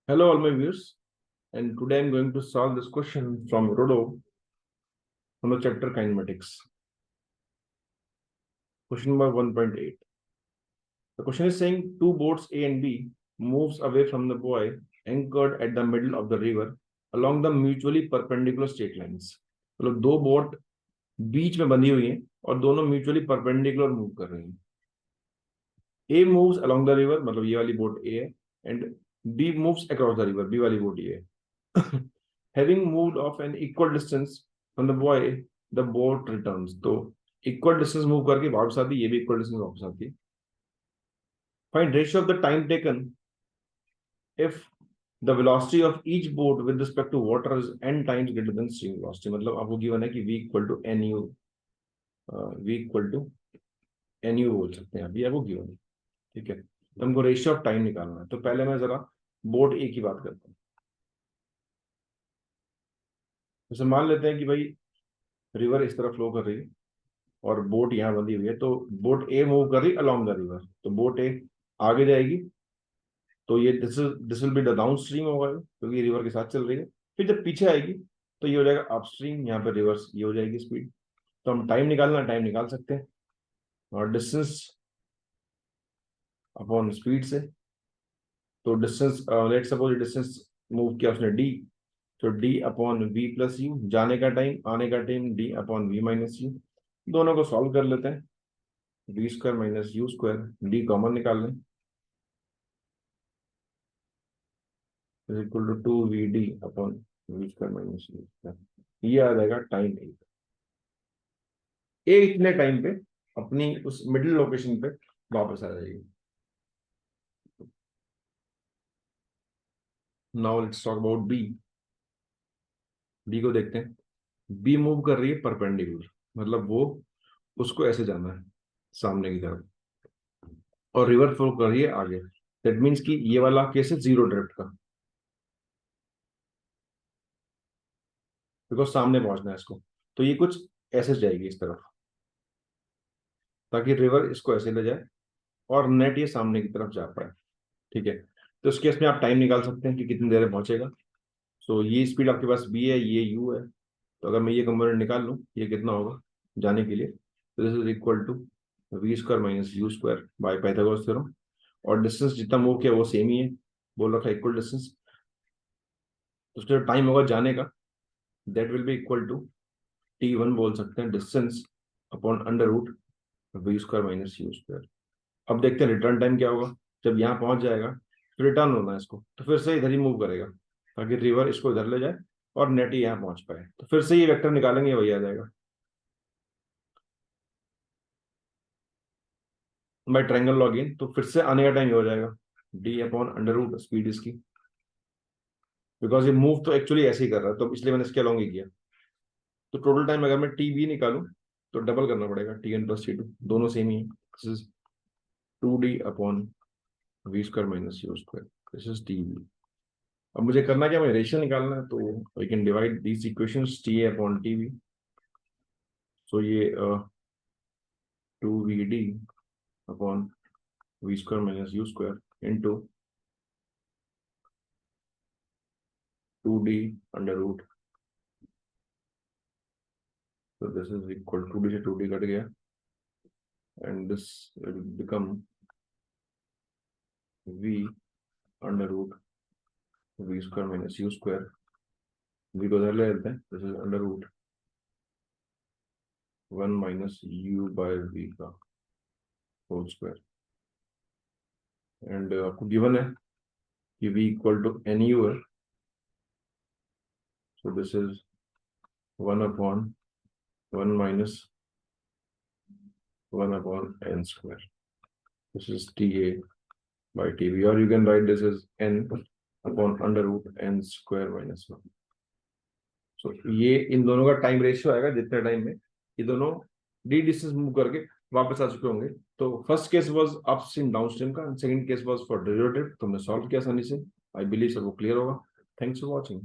Hello, all my viewers, and today I'm going to solve this question from Rodo from the chapter Kinematics. Question number 1.8. The question is saying two boats A and B moves away from the buoy anchored at the middle of the river along the mutually perpendicular straight lines. मतलब दो boat बीच में बंधी हुई हैं और दोनों mutually perpendicular move कर रही हैं. A moves along the river, मतलब ये वाली बोट A है, and B moves across the river, B वाली बोट ये है. Having moved off an equal distance from the buoy, the boat returns. तो equal distance move करके वापस आती है, ये भी equal distance वापस आती है. Find ratio of the time taken if the velocity of each boat with respect to water is n times greater than stream velocity. मतलब आपको गिवन है कि v equal to nu, v equal to nu बोल सकते हैं. अभी आपको given है, ठीक है. तो हमको रेशियो ऑफ टाइम निकालना है. तो पहले मैं जरा बोट ए की बात करता हूँ. जैसे मान लेते हैं कि भाई रिवर इस तरह फ्लो कर रही है और बोट यहाँ बंधी हुई है. तो बोट ए मूव कर रही अलोंग द रिवर, तो बोट ए आगे जाएगी. तो ये this will be the down stream होगा क्योंकि रिवर के साथ चल रही है. फिर जब पीछे आएगी तो ये हो जाएगा अपस्ट्रीम, यहाँ पे रिवर्स ये हो जाएगी स्पीड. तो हम टाइम निकाल सकते हैं और डिस्टेंस अपॉन स्पीड से. तो distance let's suppose distance move किया उसने डी, तो D upon V plus U, जाने का टाइम आने का time D upon V minus U. दोनों को सॉल्व कर लेते हैं. V square minus U square, D common निकाल लें, is equal to 2vd upon V square minus U square. ये आ जाएगा टाइम ए. ए इतने टाइम पे अपनी उस मिडिल लोकेशन पे वापस आ जाएगी. Now let's talk about B. B को देखते हैं. बी मूव कर रही है परपेंडिकुलर, मतलब वो उसको ऐसे जाना है सामने की तरफ और रिवर फ्लो कर रही है आगे. दैट मीन्स कि ये वाला केस है जीरो ड्रिफ्ट का, बिकॉज सामने पहुंचना है इसको. तो ये कुछ ऐसे जाएगी इस तरफ ताकि रिवर इसको ऐसे ले जाए और नेट ये सामने की तरफ जा पाए, ठीक है. तो इस केस में आप टाइम निकाल सकते हैं कि कितनी देर में पहुंचेगा. सो ये स्पीड आपके पास बी है, ये यू है. तो अगर मैं ये कंपोनेंट निकाल लूँ, ये कितना होगा जाने के लिए, तो this is equal to V square minus U square by Pythagoras theorem. और डिस्टेंस जितना मूव किया वो सेम ही है, बोल रखा है इक्वल डिस्टेंस. तो उसका जो टाइम होगा जाने का, that will be equal to t1 बोल सकते हैं, distance upon under root V square minus U square. अब देखते हैं रिटर्न टाइम क्या होगा. जब यहाँ पहुंच जाएगा तो रिटर्न होना है इसको, तो फिर से इधर ही मूव करेगा ताकि रिवर इसको इधर ले जाए और नेट ही यहाँ पहुंच पाए. तो फिर से ये वेक्टर निकालेंगे, वही आ जाएगा बाय ट्रायंगल लॉग इन. तो फिर से आने का टाइम हो जाएगा d upon under root speed इसकी, बिकॉज ये मूव तो एक्चुअली ऐसे ही कर रहा है, तो इसलिए मैंने इसके अलॉन्ग ही किया. तो टोटल टाइम अगर मैं टी बी निकालूं तो डबल करना पड़ेगा, T N plus T two, दोनों सेम ही है. This is 2d upon V square minus U square. This is T B. अब मुझे करना क्या, मुझे रेशियो निकालना है. तो I can divide these equations T A upon T B. So ये 2vd upon V square minus U square into 2d under root. So this is equal to 2d से 2d कट गया and this will become v under root v square minus u square. v को इधर ले लेते हैं. this is under root 1 minus u by v का whole square. and आपको given है कि v equal to nu है. so this is 1 upon 1 minus 1 upon n square. this is ta by tv, or you can write this as n upon under root n square minus 1. सो ये इन दोनों का time ratio आएगा जितने time में ये दोनों D distance move करके वापस आ चुके होंगे. तो first case was upstream downstream का, second case was for derivative. तो हमने सॉल्व किया आसानी से. आई बिलीव सबको क्लियर होगा. Thanks for watching.